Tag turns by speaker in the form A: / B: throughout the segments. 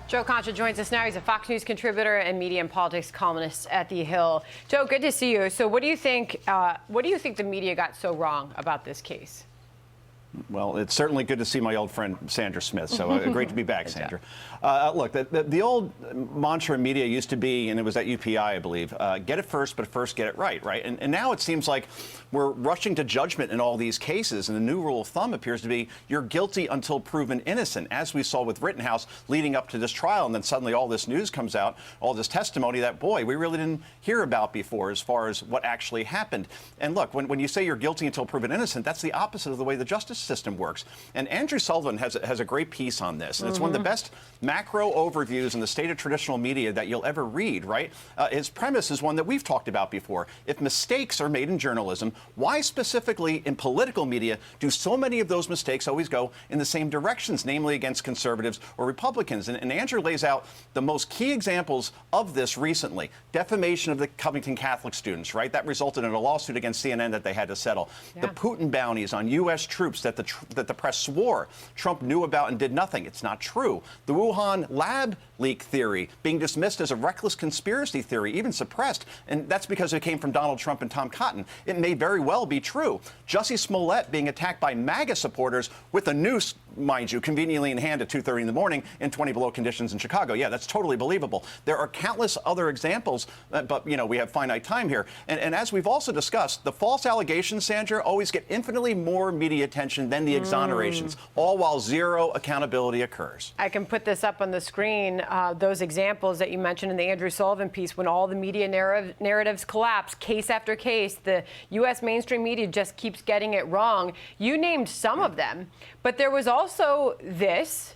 A: Joe Concha joins us now. He's a Fox News contributor and media and politics columnist at The Hill. Joe, good to see you. So what do you think the media got so wrong about this case?
B: Well, it's certainly good to see my old friend Sandra Smith, so great to be back, Sandra. Look, the old mantra in media used to be, and it was at UPI, I believe, get it first, but first get it right, right? And now it seems like we're rushing to judgment in all these cases, and the new rule of thumb appears to be you're guilty until proven innocent, as we saw with Rittenhouse leading up to this trial, and then suddenly all this news comes out, all this testimony that, boy, we really didn't hear about before as far as what actually happened. And look, when you say you're guilty until proven innocent, that's the opposite of the way the justice system works. And Andrew Sullivan has a great piece on this, and it's one of the best macro overviews in the state of traditional media that you'll ever read, right? His premise is one that we've talked about before. If mistakes are made in journalism, why specifically in political media do so many of those mistakes always go in the same directions, namely against conservatives or Republicans? And Andrew lays out the most key examples of this recently. Defamation of the Covington Catholic students, right? That resulted in a lawsuit against CNN that they had to settle. Yeah. The Putin bounties on U.S. troops that the press swore Trump knew about and did nothing. It's not true. The Wuhan lab leak theory being dismissed as a reckless conspiracy theory, even suppressed, and that's because it came from Donald Trump and Tom Cotton. It may very well be true. Jussie Smollett being attacked by MAGA supporters with a noose, mind you, conveniently in hand at 2:30 in the morning in 20 below conditions in Chicago. Yeah, that's totally believable. There are countless other examples, but, you know, we have finite time here. And as we've also discussed, the false allegations, Sandra, always get infinitely more media attention than the exonerations, all while zero accountability occurs.
A: I can put this up on the screen, those examples that you mentioned in the Andrew Sullivan piece, when all the media narratives collapse, case after case, the U.S. mainstream media just keeps getting it wrong. You named some of them, but there was also this.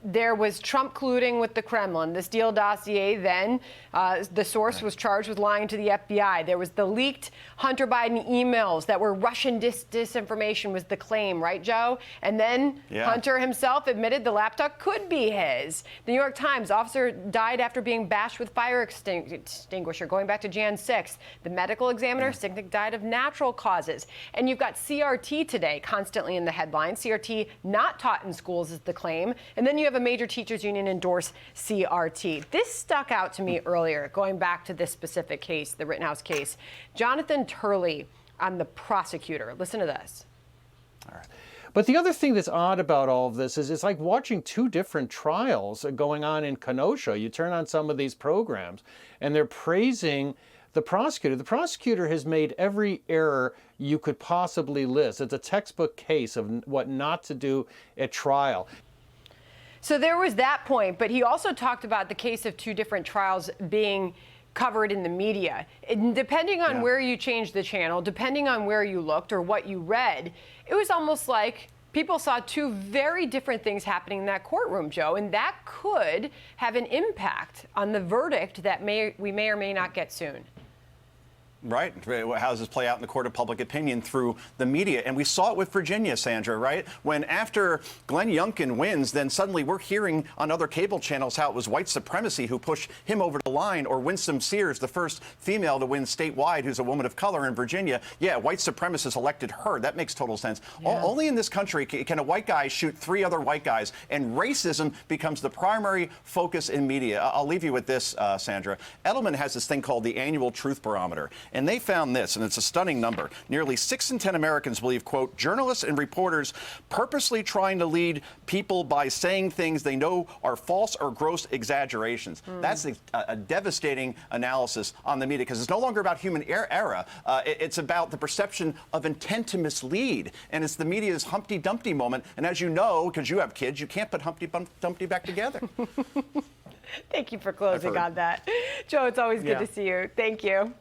A: There was Trump colluding with the Kremlin, the Steele dossier. Then the source was charged with lying to the FBI. There was the leaked Hunter Biden emails that were Russian disinformation was the claim, right, Joe? And then Hunter himself admitted the laptop could be his. The New York Times, officer died after being bashed with fire extinguisher, going back to Jan 6th. The medical examiner, Sicknick, died of natural causes. And you've got CRT today constantly in the headlines. CRT not taught in schools is the claim. And then you have a major teachers union endorse CRT. This stuck out to me earlier, going back to this specific case, the Rittenhouse case. Jonathan Turley, I'm the prosecutor. Listen to this.
C: All right. But the other thing that's odd about all of this is it's like watching two different trials going on in Kenosha. You turn on some of these programs and they're praising the prosecutor. The prosecutor has made every error you could possibly list. It's a textbook case of what not to do at trial.
A: So there was that point, but he also talked about the case of two different trials being covered in the media. And depending on where you changed the channel, depending on where you looked or what you read, it was almost like people saw two very different things happening in that courtroom, Joe, and that could have an impact on the verdict that we may or may not get soon.
B: Right. How does this play out in the court of public opinion through the media? And we saw it with Virginia, Sandra, right? When after Glenn Youngkin wins, then suddenly we're hearing on other cable channels how it was white supremacy who pushed him over the line, or Winsome Sears, the first female to win statewide, who's a woman of color in Virginia. Yeah, white supremacists elected her. That makes total sense. Yeah. Only in this country can a white guy shoot three other white guys, and racism becomes the primary focus in media. I'll leave you with this, Sandra. Edelman has this thing called the annual truth barometer. And they found this, and it's a stunning number. Nearly 6 in 10 Americans believe, quote, journalists and reporters purposely trying to lead people by saying things they know are false or gross exaggerations. That's a devastating analysis on the media, because it's no longer about human error. It's about the perception of intent to mislead. And it's the media's Humpty Dumpty moment. And as you know, because you have kids, you can't put Humpty Dumpty back together.
A: Thank you for closing on that. Joe, it's always good to see you. Thank you.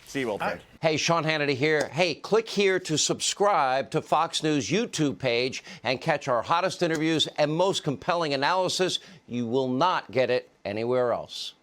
B: See you, old friend.
D: Hey, Sean Hannity here. Hey, click here to subscribe to Fox News YouTube page and catch our hottest interviews and most compelling analysis. You will not get it anywhere else.